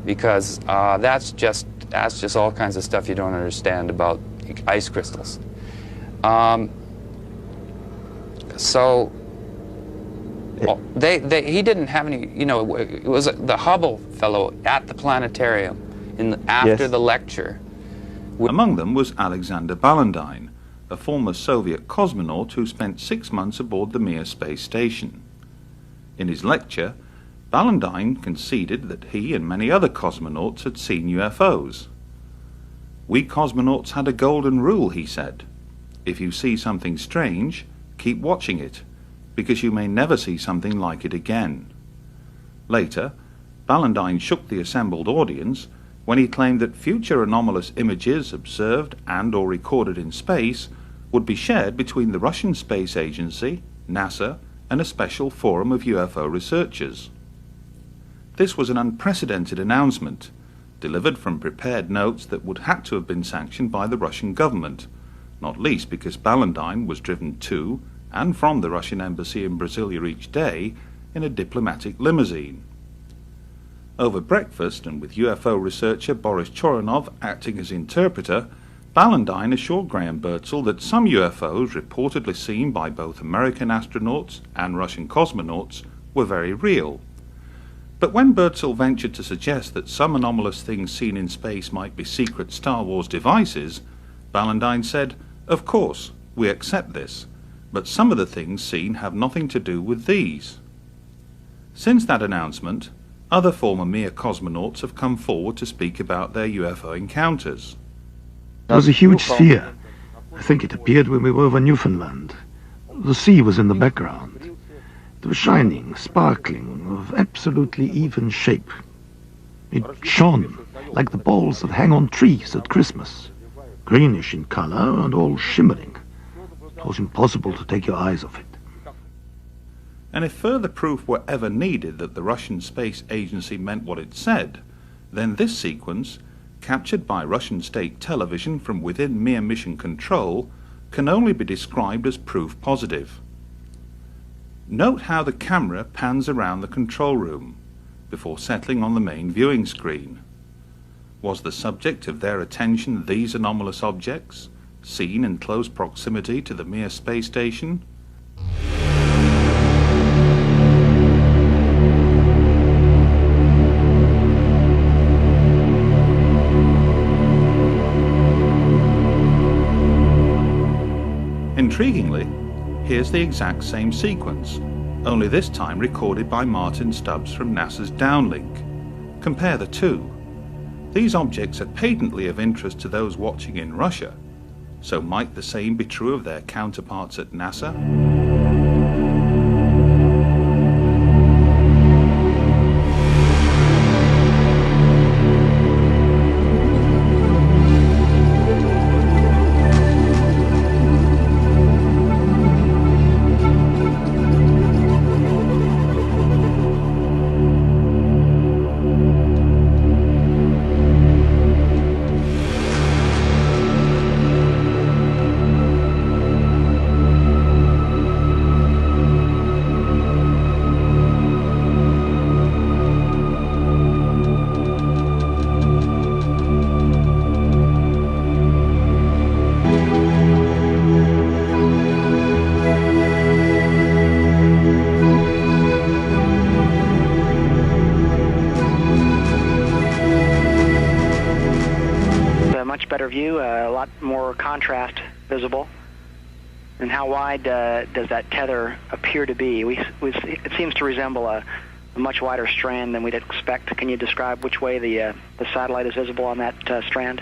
because that's just all kinds of stuff you don't understand about ice crystals. So he didn't have any, you know, it was the Hubble fellow at the planetarium after the lecture. Among them was Alexander Balandine, a former Soviet cosmonaut who spent 6 months aboard the Mir space station. In his lecture, Balandine conceded that he and many other cosmonauts had seen UFOs. "We cosmonauts had a golden rule," he said. "If you see something strange, keep watching it, because you may never see something like it again." Later, Balandine shook the assembled audience when he claimed that future anomalous images observed and/or recorded in space would be shared between the Russian Space Agency, NASA, and a special forum of UFO researchers. This was an unprecedented announcement, delivered from prepared notes that would have to have been sanctioned by the Russian government, not least because Balandine was driven to and from the Russian embassy in Brasilia each day in a diplomatic limousine. Over breakfast, and with UFO researcher Boris Choronov acting as interpreter, Balandine assured Graham Birdsall that some UFOs reportedly seen by both American astronauts and Russian cosmonauts were very real. But when Birdsall ventured to suggest that some anomalous things seen in space might be secret Star Wars devices, Balandine said, "Of course, we accept this, but some of the things seen have nothing to do with these." Since that announcement, other former Mir cosmonauts have come forward to speak about their UFO encounters. There was a huge sphere. I think it appeared when we were over Newfoundland. The sea was in the background. It was shining, sparkling, of absolutely even shape. It shone like the balls that hang on trees at Christmas, greenish in color and all shimmering. It was impossible to take your eyes off it. And if further proof were ever needed that the Russian Space Agency meant what it said, then this sequence, captured by Russian state television from within Mir mission control, can only be described as proof positive. Note how the camera pans around the control room before settling on the main viewing screen. Was the subject of their attention these anomalous objects, seen in close proximity to the Mir space station? Intriguingly, here's the exact same sequence, only this time recorded by Martyn Stubbs from NASA's downlink. Compare the two. These objects are patently of interest to those watching in Russia, so might the same be true of their counterparts at NASA? Better view, a lot more contrast visible. And how wide does that tether appear to be? It seems to resemble a much wider strand than we'd expect. Can you describe which way the satellite is visible on that strand?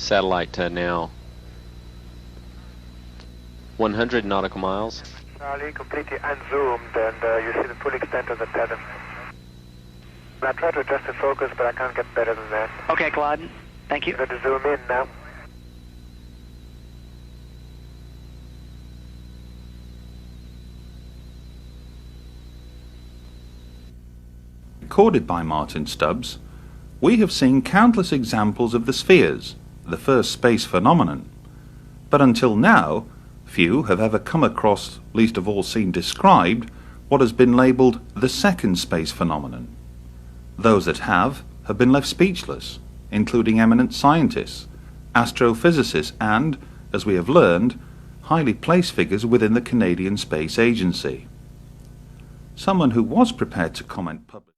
satellite now. 100 nautical miles. Charlie, completely unzoomed, and you see the full extent of the tether. I tried to adjust the focus, but I can't get better than that. Okay, Claude. Thank you. I'm going to zoom in now. Recorded by Martyn Stubbs, we have seen countless examples of the spheres, the first space phenomenon, but until now, few have ever come across, least of all seen described, what has been labelled the second space phenomenon. Those that have been left speechless, including eminent scientists, astrophysicists and, as we have learned, highly placed figures within the Canadian Space Agency. Someone who was prepared to comment publicly